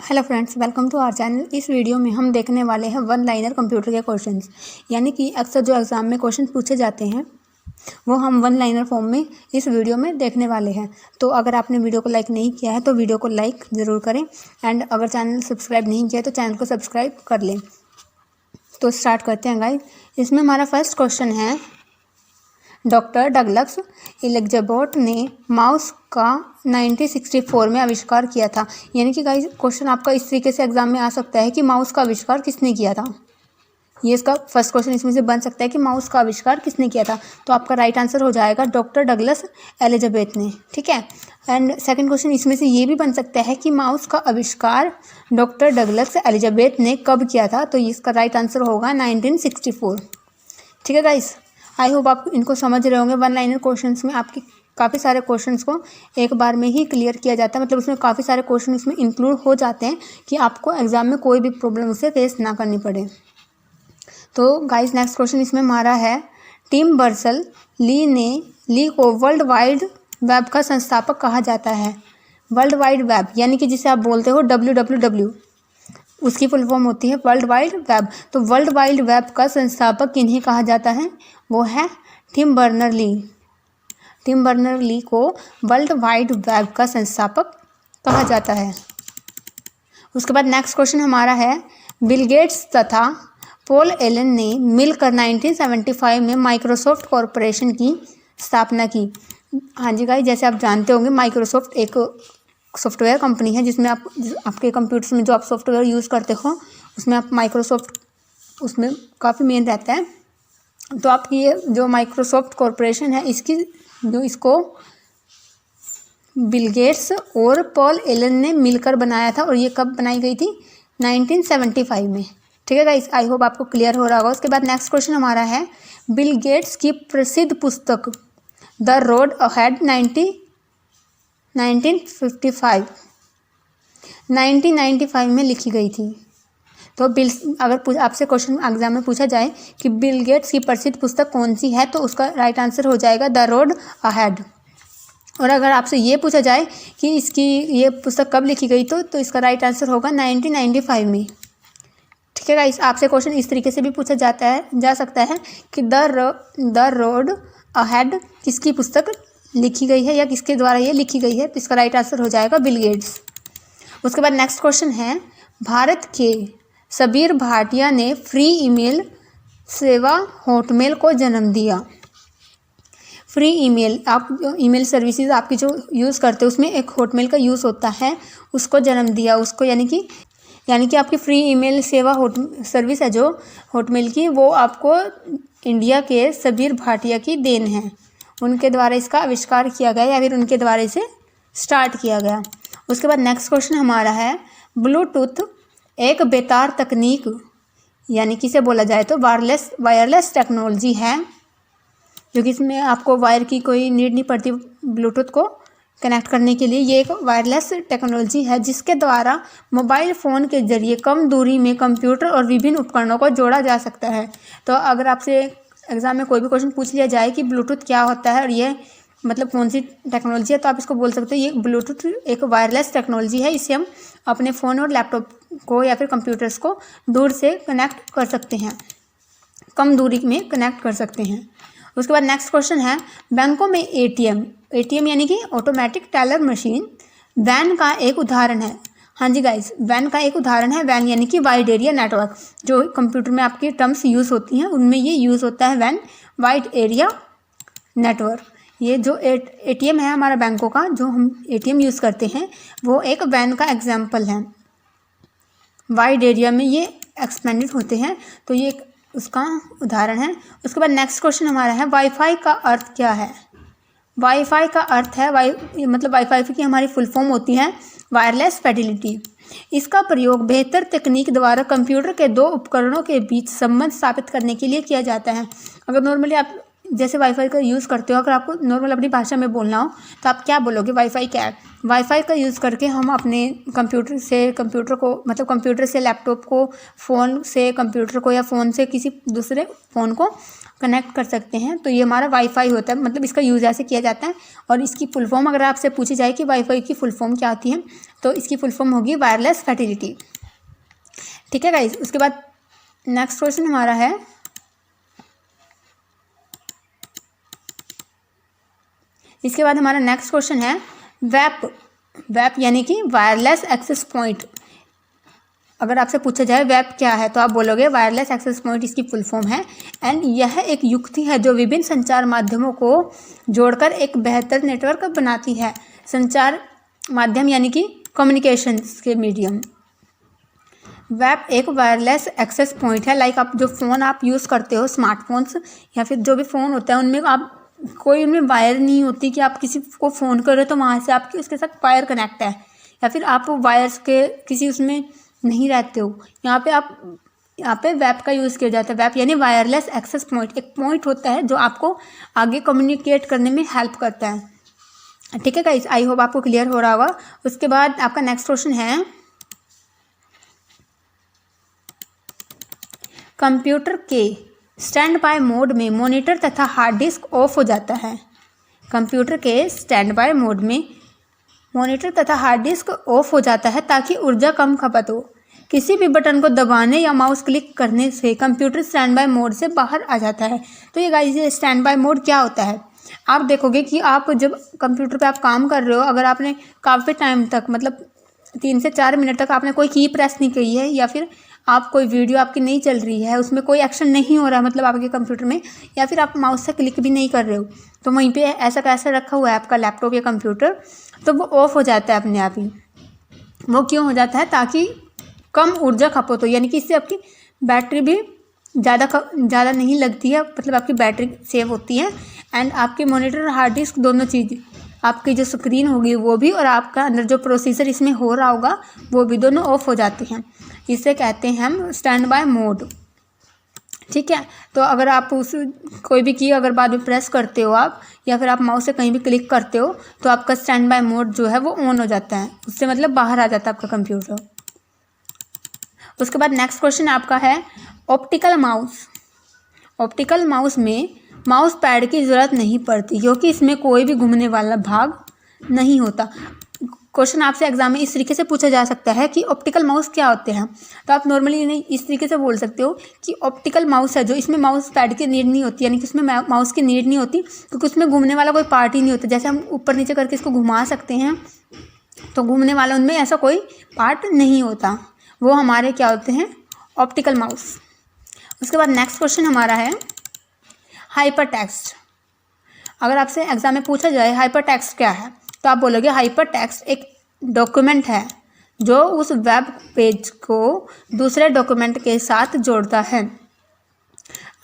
Hello friends, welcome to our channel. इस video में हम देखने वाले हैं वन लाइनर कंप्यूटर के क्वेश्चंस, यानी कि अक्सर जो एग्ज़ाम में क्वेश्चन पूछे जाते हैं वो हम वन लाइनर फॉर्म में इस वीडियो में देखने वाले हैं। तो अगर आपने वीडियो को लाइक नहीं किया है तो वीडियो को लाइक ज़रूर करें, एंड अगर चैनल सब्सक्राइब नहीं किया है तो चैनल को सब्सक्राइब कर लें। तो स्टार्ट करते हैं गाइस। इसमें हमारा फर्स्ट क्वेश्चन है, डॉक्टर डगलस एलिज़ाबेथ ने माउस का 1964 में आविष्कार किया था। यानी कि गाइस क्वेश्चन आपका इस तरीके से एग्जाम में आ सकता है कि माउस का आविष्कार किसने किया था। ये इसका फर्स्ट क्वेश्चन इसमें से बन सकता है कि माउस का आविष्कार किसने किया था। तो आपका राइट आंसर हो जाएगा डॉक्टर डगलस एलिज़ाबेथ ने। ठीक है। एंड सेकंड क्वेश्चन इसमें से ये भी बन सकता है कि माउस का आविष्कार डॉक्टर डगलस एलिज़ाबेथ ने कब किया था। तो इसका राइट आंसर होगा 1964। ठीक है गाइस, आई होप आप इनको समझ रहे होंगे। वन लाइनर क्वेश्चंस में आपकी काफ़ी सारे क्वेश्चंस को एक बार में ही क्लियर किया जाता है, मतलब उसमें काफ़ी सारे क्वेश्चन उसमें इंक्लूड हो जाते हैं कि आपको एग्जाम में कोई भी प्रॉब्लम उससे फेस ना करनी पड़े। तो गाइस नेक्स्ट क्वेश्चन इसमें हमारा है, टिम बर्नर्स ली ने ली को वर्ल्ड वाइड वेब का संस्थापक कहा जाता है। वर्ल्ड वाइड वेब यानी कि जिसे आप बोलते हो WWW, उसकी फुल फॉर्म होती है वर्ल्ड वाइड वेब। तो वर्ल्ड वाइड वेब का संस्थापक किन्हें कहा जाता है, वो है Tim Berners Lee. Tim Berners Lee को वर्ल्ड वाइड वेब का संस्थापक कहा जाता है। उसके बाद नेक्स्ट क्वेश्चन हमारा है, बिल गेट्स तथा पॉल एलन ने मिलकर 1975 में माइक्रोसॉफ्ट कॉरपोरेशन की स्थापना की। हाँ जी गाइस, जैसे आप जानते होंगे माइक्रोसॉफ्ट एक सॉफ्टवेयर कंपनी है जिसमें आपके कंप्यूटर्स में जो आप सॉफ्टवेयर यूज़ करते हो उसमें आप माइक्रोसॉफ्ट उसमें काफ़ी मेन रहता है। तो आपकी ये जो माइक्रोसॉफ्ट कॉरपोरेशन है इसको बिल गेट्स और पॉल एलन ने मिलकर बनाया था, और ये कब बनाई गई थी, 1975 में। ठीक है गाइस, आई होप आपको क्लियर हो रहा होगा। उसके बाद नेक्स्ट क्वेश्चन हमारा है, बिल गेट्स की प्रसिद्ध पुस्तक द रोड अहेड 1995 में लिखी गई थी। तो अगर आपसे क्वेश्चन एग्जाम में पूछा जाए कि बिल गेट्स की प्रसिद्ध पुस्तक कौन सी है, तो उसका राइट आंसर हो जाएगा द रोड अहेड। और अगर आपसे ये पूछा जाए कि इसकी ये पुस्तक कब लिखी गई तो इसका राइट आंसर होगा 1995 में। ठीक है गाइस, आपसे क्वेश्चन इस तरीके से भी पूछा जा सकता है कि द रोड अहेड किसकी पुस्तक लिखी गई है या किसके द्वारा ये लिखी गई है। तो इसका राइट आंसर हो जाएगा बिल गेट्स। उसके बाद नेक्स्ट क्वेश्चन है, भारत के सबीर भाटिया ने फ्री ईमेल सेवा हॉटमेल को जन्म दिया। फ्री ईमेल, आप ईमेल सर्विसेज आपकी जो यूज़ करते हो उसमें एक हॉटमेल का यूज़ होता है, उसको जन्म दिया उसको, यानी कि आपकी फ्री ईमेल सेवा सर्विस है जो हॉटमेल की, वो आपको इंडिया के सबीर भाटिया की देन है। उनके द्वारा इसका आविष्कार किया गया या फिर उनके द्वारा इसे स्टार्ट किया गया। उसके बाद नेक्स्ट क्वेश्चन हमारा है, ब्लूटूथ एक बेतार तकनीक यानी कि इसे बोला जाए तो वायरलेस टेक्नोलॉजी है, जो कि इसमें आपको वायर की कोई नीड नहीं पड़ती ब्लूटूथ को कनेक्ट करने के लिए। ये एक वायरलेस टेक्नोलॉजी है जिसके द्वारा मोबाइल फ़ोन के जरिए कम दूरी में कंप्यूटर और विभिन्न उपकरणों को जोड़ा जा सकता है। तो अगर आपसे एग्ज़ाम में कोई भी क्वेश्चन पूछ लिया जाए कि ब्लूटूथ क्या होता है और ये मतलब कौन सी टेक्नोलॉजी है, तो आप इसको बोल सकते हो ये ब्लूटूथ एक वायरलेस टेक्नोलॉजी है। इससे हम अपने फ़ोन और लैपटॉप को या फिर कंप्यूटर्स को दूर से कनेक्ट कर सकते हैं, कम दूरी में कनेक्ट कर सकते हैं। उसके बाद नेक्स्ट क्वेश्चन है, बैंकों में एटीएम यानी कि ऑटोमेटिक टेलर मशीन वैन का एक उदाहरण है। हाँ जी गाइस, वैन का एक उदाहरण है। वैन यानी कि वाइड एरिया नेटवर्क, जो कंप्यूटर में आपकी टर्म्स यूज़ होती हैं उनमें ये यूज़ होता है वैन, वाइड एरिया नेटवर्क। ये जो एटीएम है हमारा बैंकों का, जो हम एटीएम यूज़ करते हैं, वो एक वैन का एग्जाम्पल है। वाइड एरिया में ये एक्सपेंडेड होते हैं, तो ये उसका उदाहरण है। उसके बाद नेक्स्ट क्वेश्चन हमारा है, वाईफाई का अर्थ क्या है। वाईफाई का अर्थ है वाईफाई की हमारी फुल फॉर्म होती है वायरलेस फिडेलिटी। इसका प्रयोग बेहतर तकनीक द्वारा कंप्यूटर के दो उपकरणों के बीच संबंध स्थापित करने के लिए किया जाता है। अगर नॉर्मली आप जैसे वाईफाई का यूज़ करते हो, अगर आपको नॉर्मल अपनी भाषा में बोलना हो तो आप क्या बोलोगे, वाईफाई क्या है। वाईफाई का यूज़ करके हम अपने कंप्यूटर से लैपटॉप को, फ़ोन से कंप्यूटर को या फ़ोन से किसी दूसरे फ़ोन को कनेक्ट कर सकते हैं, तो ये हमारा वाईफाई होता है, मतलब इसका यूज़ ऐसे किया जाता है। और इसकी फुल फॉर्म अगर आपसे पूछी जाए कि वाईफाई की फुल फॉर्म क्या होती है, तो इसकी फुल फॉर्म होगी वायरलेस फैसिलिटी। ठीक है गाइस, उसके बाद नेक्स्ट क्वेश्चन हमारा है, इसके बाद हमारा नेक्स्ट क्वेश्चन है वैप यानी कि वायरलेस एक्सेस पॉइंट। अगर आपसे पूछा जाए वैप क्या है, तो आप बोलोगे वायरलेस एक्सेस पॉइंट इसकी फुल फॉर्म है। एंड यह एक युक्ति है जो विभिन्न संचार माध्यमों को जोड़कर एक बेहतर नेटवर्क बनाती है। संचार माध्यम यानी कि कम्युनिकेशंस के मीडियम। वैप एक वायरलेस एक्सेस पॉइंट है। लाइक आप जो फ़ोन आप यूज़ करते हो, स्मार्टफोन्स या फिर जो भी फ़ोन होता है, उनमें आप कोई उनमें वायर नहीं होती कि आप किसी को फ़ोन करो तो वहाँ से आपकी उसके साथ वायर कनेक्ट है, या फिर आप वायर्स के किसी उसमें नहीं रहते हो। यहाँ पे वैप का यूज़ किया जाता है। वैप यानी वायरलेस एक्सेस पॉइंट, एक पॉइंट होता है जो आपको आगे कम्युनिकेट करने में हेल्प करता है। ठीक है गाइस, आई होप आपको क्लियर हो रहा होगा। उसके बाद आपका नेक्स्ट क्वेश्चन है, कंप्यूटर के स्टैंड बाय मोड में मॉनिटर तथा हार्ड डिस्क ऑफ हो जाता है। कंप्यूटर के स्टैंड बाय मोड में मॉनिटर तथा हार्ड डिस्क ऑफ हो जाता है ताकि ऊर्जा कम खपत हो। किसी भी बटन को दबाने या माउस क्लिक करने से कंप्यूटर स्टैंड बाय मोड से बाहर आ जाता है। तो ये गाइस, ये स्टैंड बाय मोड क्या होता है? आप देखोगे कि आप जब कंप्यूटर पे आप काम कर रहे हो, अगर आपने काफ़ी टाइम तक, मतलब 3 से 4 मिनट तक आपने कोई की प्रेस नहीं की है, या फिर आप कोई वीडियो आपकी नहीं चल रही है, उसमें कोई एक्शन नहीं हो रहा है, मतलब आपके कंप्यूटर में, या फिर आप माउस से क्लिक भी नहीं कर रहे हो, तो वहीं पे ऐसा कैसा रखा हुआ है आपका लैपटॉप या कंप्यूटर, तो वो ऑफ हो जाता है अपने आप ही। वो क्यों हो जाता है? ताकि कम ऊर्जा खपत हो, यानी कि इससे आपकी बैटरी भी ज़्यादा नहीं लगती है, मतलब आपकी बैटरी सेव होती है। एंड आपके मॉनिटर और हार्ड डिस्क दोनों चीज़, आपकी जो स्क्रीन होगी वो भी, और आपका अंदर जो प्रोसेसर इसमें हो रहा होगा वो भी, दोनों ऑफ हो जाते हैं। इसे कहते हैं हम स्टैंड बाय मोड। ठीक है, तो अगर आप कोई भी की अगर बाद में प्रेस करते हो आप, या फिर आप माउस से कहीं भी क्लिक करते हो, तो आपका स्टैंड बाय मोड जो है वो ऑन हो जाता है, उससे मतलब बाहर आ जाता है आपका कंप्यूटर। उसके बाद नेक्स्ट क्वेश्चन आपका है ऑप्टिकल माउस। ऑप्टिकल माउस में माउस पैड की ज़रूरत नहीं पड़ती क्योंकि इसमें कोई भी घूमने वाला भाग नहीं होता। क्वेश्चन आपसे एग्जाम में इस तरीके से पूछा जा सकता है कि ऑप्टिकल माउस क्या होते हैं, तो आप नॉर्मली इन्हें इस तरीके से बोल सकते हो कि ऑप्टिकल माउस है जो, इसमें माउस पैड की नीड नहीं होती, यानी कि उसमें माउस की नीड नहीं होती क्योंकि उसमें घूमने वाला कोई पार्ट ही नहीं होता। जैसे हम ऊपर नीचे करके इसको घुमा सकते हैं, तो घूमने वाला उनमें ऐसा कोई पार्ट नहीं होता, वो हमारे क्या होते हैं? Optical mouse. उसके बाद नेक्स्ट क्वेश्चन हमारा है हाइपर टेक्स्ट। अगर आपसे एग्जाम में पूछा जाए हाइपर टेक्स्ट क्या है, तो आप बोलोगे हाइपर टेक्स्ट एक डॉक्यूमेंट है जो उस वेब पेज को दूसरे डॉक्यूमेंट के साथ जोड़ता है।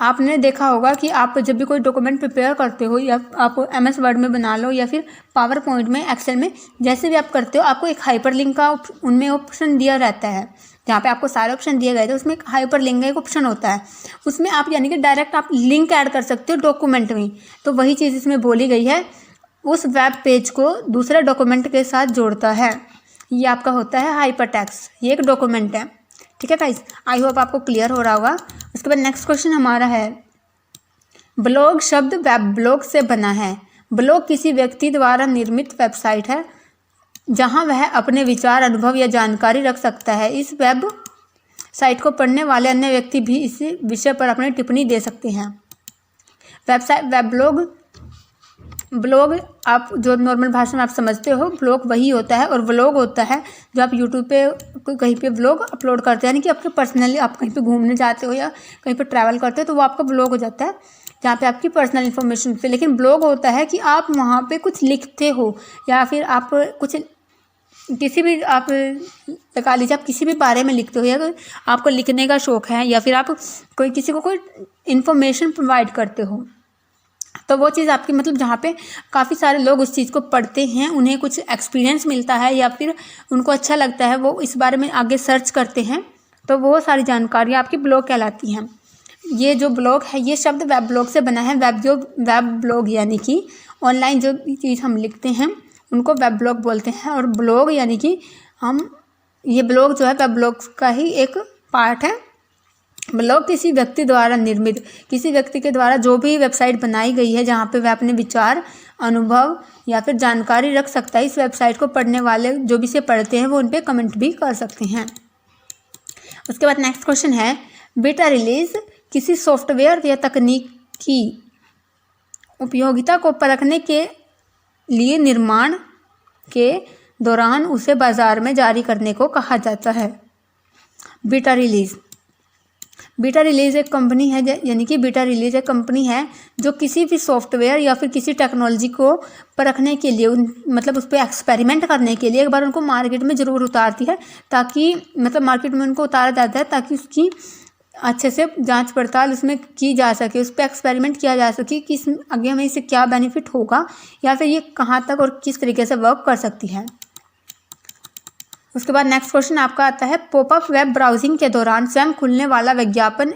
आपने देखा होगा कि आप जब भी कोई डॉक्यूमेंट प्रिपेयर करते हो, या आप MS वर्ड में बना लो या फिर पावर पॉइंट में, एक्सेल में, जैसे भी आप करते हो, आपको एक हाइपर लिंक का उनमें ऑप्शन दिया रहता है। जहाँ पे आपको सारे ऑप्शन दिए गए थे उसमें एक हाइपर लिंक का एक ऑप्शन होता है, उसमें आप यानी कि डायरेक्ट आप लिंक ऐड कर सकते हो डॉक्यूमेंट में। तो वही चीज़ इसमें बोली गई है, उस वेब पेज को दूसरे डॉक्यूमेंट के साथ जोड़ता है। ये आपका होता है हाइपर टेक्स्ट, ये एक डॉक्यूमेंट है। ठीक है गाइस, आई होप आपको क्लियर हो रहा होगा। उसके बाद नेक्स्ट क्वेश्चन हमारा है ब्लॉग शब्द वेब ब्लॉग से बना है। ब्लॉग किसी व्यक्ति द्वारा निर्मित वेबसाइट है जहां वह अपने विचार, अनुभव या जानकारी रख सकता है। इस वेब साइट को पढ़ने वाले अन्य व्यक्ति भी इस विषय पर अपनी टिप्पणी दे सकते हैं। ब्लॉग आप जो नॉर्मल भाषा में आप समझते हो, ब्लॉग वही होता है, और व्लॉग होता है जो आप यूट्यूब पे कहीं पे व्लॉग अपलोड करते हैं, यानी कि आपके पर्सनली आप कहीं पे घूमने जाते हो या कहीं पे ट्रैवल करते हो, तो वो आपका ब्लॉग हो जाता है जहाँ पे आपकी पर्सनल इन्फॉर्मेशन होती है। लेकिन ब्लॉग होता है कि आप वहाँ पे कुछ लिखते हो, या फिर आप कुछ किसी भी, आप लगा लीजिए आप किसी भी बारे में लिखते हो, या आपको लिखने का शौक़ है, या फिर आप कोई किसी को कोई इन्फॉर्मेशन प्रोवाइड करते हो, तो वो चीज़ आपकी, मतलब जहाँ पे काफ़ी सारे लोग उस चीज़ को पढ़ते हैं, उन्हें कुछ एक्सपीरियंस मिलता है या फिर उनको अच्छा लगता है, वो इस बारे में आगे सर्च करते हैं, तो वो सारी जानकारियाँ आपकी ब्लॉग कहलाती हैं। ये जो ब्लॉग है, ये शब्द वेब ब्लॉग से बना है। वेब ब्लॉग यानी कि ऑनलाइन जो चीज़ हम लिखते हैं उनको वेब ब्लॉग बोलते हैं, और ब्लॉग यानी कि ये ब्लॉग जो है वेब ब्लॉग का ही एक पार्ट है। ब्लॉग किसी व्यक्ति द्वारा निर्मित, किसी व्यक्ति के द्वारा जो भी वेबसाइट बनाई गई है जहाँ पे वह अपने विचार, अनुभव या फिर जानकारी रख सकता है, इस वेबसाइट को पढ़ने वाले जो भी इसे पढ़ते हैं वो उन पे कमेंट भी कर सकते हैं। उसके बाद नेक्स्ट क्वेश्चन है, बीटा रिलीज किसी सॉफ्टवेयर या तकनीक की उपयोगिता को परखने के लिए निर्माण के दौरान उसे बाजार में जारी करने को कहा जाता है। बीटा रिलीज एक कंपनी है, यानी कि बीटा रिलीज एक कंपनी है जो किसी भी सॉफ्टवेयर या फिर किसी टेक्नोलॉजी को परखने के लिए मतलब उस पर एक्सपेरिमेंट करने के लिए एक बार उनको मार्केट में ज़रूर उतारती है, ताकि मतलब मार्केट में उनको उतारा जाता है ताकि उसकी अच्छे से जांच पड़ताल उसमें की जा सके, उस पर एक्सपेरिमेंट किया जा सके कि इस आगे हमें इससे क्या बेनिफिट होगा या फिर ये कहाँ तक और किस तरीके से वर्क कर सकती है। उसके बाद नेक्स्ट क्वेश्चन आपका आता है, पॉपअप वेब ब्राउजिंग के दौरान स्वयं खुलने वाला विज्ञापन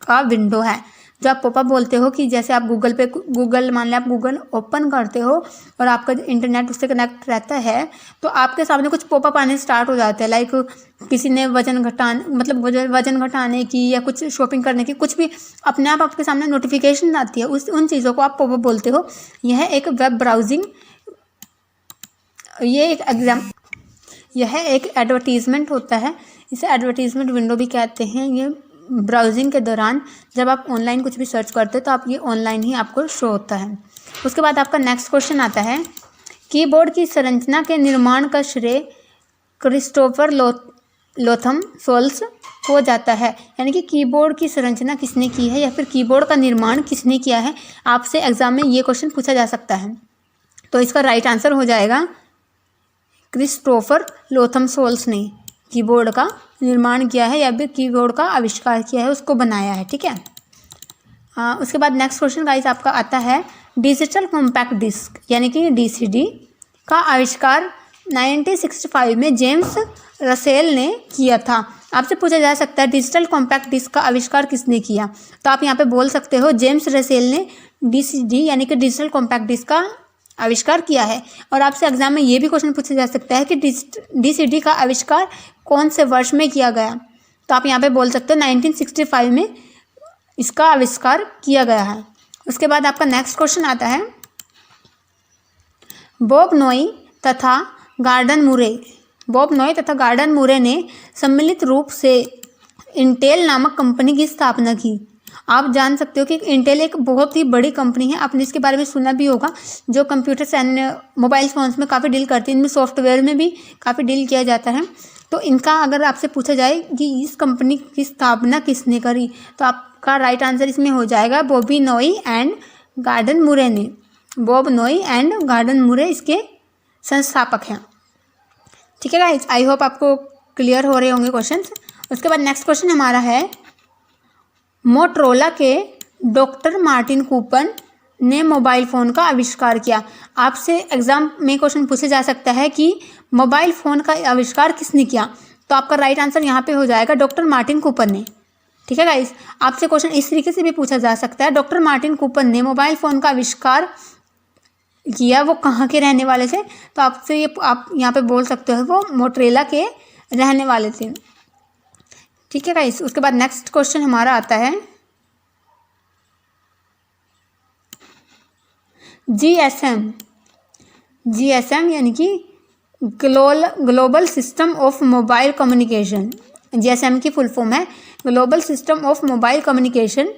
का विंडो है। जो आप पॉपअप बोलते हो कि जैसे आप गूगल मान लें आप गूगल ओपन करते हो और आपका इंटरनेट उससे कनेक्ट रहता है तो आपके सामने कुछ पॉपअप आने स्टार्ट हो जाते हैं, लाइक किसी ने वजन घटाने की या कुछ शॉपिंग करने की, कुछ भी अपने आप आपके सामने नोटिफिकेशन आती है, उन चीज़ों को आप पॉपअप बोलते हो। यह एक वेब ब्राउजिंग, यह एक एडवर्टीज़मेंट होता है, इसे एडवर्टीज़मेंट विंडो भी कहते हैं। ये ब्राउजिंग के दौरान जब आप ऑनलाइन कुछ भी सर्च करते हो तो आप ये ऑनलाइन ही आपको शो होता है। उसके बाद आपका नेक्स्ट क्वेश्चन आता है, कीबोर्ड की संरचना के निर्माण का श्रेय क्रिस्टोफर लोथम सोल्स को जाता है। यानी कि कीबोर्ड की संरचना किसने की है या फिर कीबोर्ड का निर्माण किसने किया है, आपसे एग्जाम में ये क्वेश्चन पूछा जा सकता है। तो इसका राइट आंसर हो जाएगा क्रिस्टोफर लोथम सोल्स ने कीबोर्ड का निर्माण किया है या फिर कीबोर्ड का आविष्कार किया है, उसको बनाया है। ठीक है। उसके बाद नेक्स्ट क्वेश्चन गाइस आपका आता है, डिजिटल कॉम्पैक्ट डिस्क यानी कि डीसीडी का आविष्कार 1965 में जेम्स रसेल ने किया था। आपसे पूछा जा सकता है डिजिटल कॉम्पैक्ट डिस्क का आविष्कार किसने किया, तो आप यहाँ पे बोल सकते हो जेम्स रसेल ने डीसीडी यानी कि डिजिटल कॉम्पैक्ट डिस्क का आविष्कार किया है। और आपसे एग्जाम में ये भी क्वेश्चन पूछा जा सकता है कि डीसीडी का आविष्कार कौन से वर्ष में किया गया, तो आप यहाँ पे बोल सकते हो 1965 में इसका आविष्कार किया गया है। उसके बाद आपका नेक्स्ट क्वेश्चन आता है, बॉब नोई तथा गार्डन मुरे ने सम्मिलित रूप से इंटेल नामक कंपनी की स्थापना की। आप जान सकते हो कि इंटेल एक बहुत ही बड़ी कंपनी है, आपने इसके बारे में सुना भी होगा, जो कंप्यूटर्स एंड मोबाइल फ़ोन्स में काफ़ी डील करती है, इनमें सॉफ्टवेयर में भी काफ़ी डील किया जाता है। तो इनका अगर आपसे पूछा जाए कि इस कंपनी की स्थापना किसने करी, तो आपका राइट आंसर इसमें हो जाएगा बॉब नोई एंड गार्डन मुरे ने। बॉब नोई एंड गार्डन मुरे इसके संस्थापक हैं। ठीक है गाइस, आई होप आपको क्लियर हो रहे होंगे क्वेश्चंस। उसके बाद नेक्स्ट क्वेश्चन हमारा है, मोटरोला के डॉक्टर मार्टिन कूपर ने मोबाइल फ़ोन का आविष्कार किया। आपसे एग्जाम में क्वेश्चन पूछा जा सकता है कि मोबाइल फ़ोन का आविष्कार किसने किया, तो आपका राइट आंसर यहाँ पे हो जाएगा डॉक्टर मार्टिन कूपर ने। ठीक है गाइस, आपसे क्वेश्चन इस तरीके से भी पूछा जा सकता है, डॉक्टर मार्टिन कूपर ने मोबाइल फ़ोन का आविष्कार किया, वो कहाँ के रहने वाले थे, तो आपसे ये आप यहाँ पे बोल सकते हो वो मोटरोला के रहने वाले थे। ठीक है गाइस, उसके बाद नेक्स्ट क्वेश्चन हमारा आता है, जीएसएम यानी कि global system of mobile communication. GSM की फुल फॉर्म है global system of mobile communication.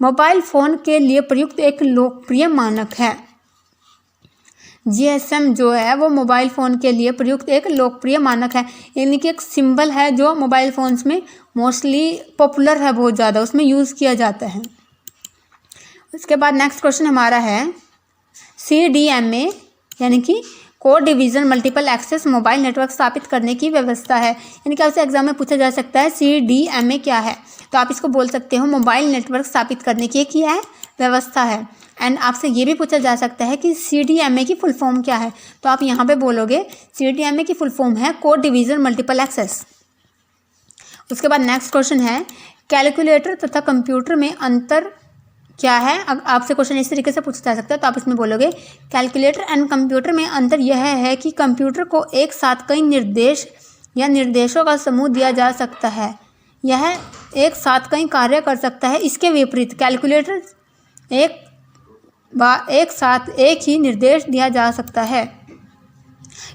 Mobile phone के लिए प्रयुक्त एक लोकप्रिय मानक है। जीएसएम जो है वो मोबाइल फ़ोन के लिए प्रयुक्त एक लोकप्रिय मानक है, यानी कि एक सिंबल है जो मोबाइल फ़ोन्स में मोस्टली पॉपुलर है, बहुत ज़्यादा उसमें यूज़ किया जाता है। उसके बाद नेक्स्ट क्वेश्चन हमारा है, CDMA यानी कि code division multiple access mobile network स्थापित करने की व्यवस्था है। यानी कि आपसे एग्जाम में पूछा जा सकता है CDMA क्या है, तो आप इसको बोल सकते हो मोबाइल नेटवर्क स्थापित करने की क्या है, व्यवस्था है। एंड आपसे ये भी पूछा जा सकता है कि CDMA की फुल फॉर्म क्या है, तो आप यहाँ पे बोलोगे CDMA की फुल फॉर्म है कोड डिवीज़न मल्टीपल एक्सेस। उसके बाद नेक्स्ट क्वेश्चन है, कैलकुलेटर तथा कंप्यूटर में अंतर क्या है। आपसे क्वेश्चन इस तरीके से पूछा जा सकता है, तो आप इसमें बोलोगे कैलकुलेटर एंड कंप्यूटर में अंतर यह है कि कंप्यूटर को एक साथ कई निर्देश या निर्देशों का समूह दिया जा सकता है। यह एक साथ कई कार्य कर सकता है। इसके विपरीत कैलकुलेटर एक साथ एक ही निर्देश दिया जा सकता है।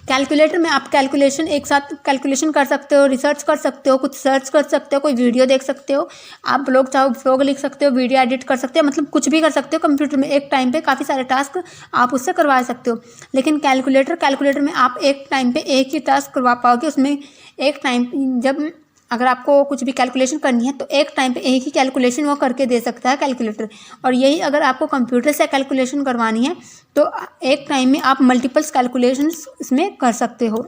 कैलकुलेटर में आप कैलकुलेशन एक साथ कैलकुलेशन कर सकते हो, रिसर्च कर सकते हो, कुछ सर्च कर सकते हो, कोई वीडियो देख सकते हो, आप ब्लॉग चाहो ब्लॉग लिख सकते हो, वीडियो एडिट कर सकते हो, मतलब कुछ भी कर सकते हो कंप्यूटर में। एक टाइम पे काफ़ी सारे टास्क आप उससे करवा सकते हो। लेकिन कैलकुलेटर में आप एक टाइम पे एक ही टास्क करवा पाओगे। उसमें एक टाइम जब अगर आपको कुछ भी कैलकुलेशन करनी है तो एक टाइम पे एक ही कैलकुलेशन वो करके दे सकता है कैलकुलेटर। और यही अगर आपको कंप्यूटर से कैलकुलेशन करवानी है तो एक टाइम में आप मल्टीपल्स कैलकुलेशंस इसमें कर सकते हो।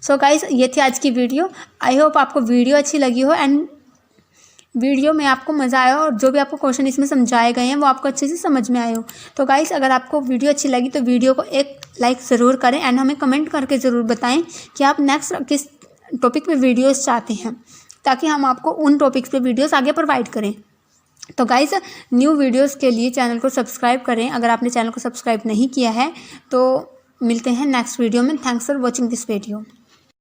सो गाइस, ये थी आज की वीडियो। आई होप आपको वीडियो अच्छी लगी हो एंड वीडियो में आपको मज़ा आया और जो भी आपको क्वेश्चन इसमें समझाए गए हैं वो आपको अच्छे से समझ में आए हो। तो गाइस, अगर आपको वीडियो अच्छी लगी तो वीडियो को एक लाइक ज़रूर करें एंड हमें कमेंट करके ज़रूर बताएं कि आप नेक्स्ट किस टॉपिक पे वीडियोस चाहते हैं, ताकि हम आपको उन टॉपिक्स पे वीडियोस आगे प्रोवाइड करें। तो गाइस, न्यू वीडियोस के लिए चैनल को सब्सक्राइब करें अगर आपने चैनल को सब्सक्राइब नहीं किया है। तो मिलते हैं नेक्स्ट वीडियो में। Thanks for watching this video.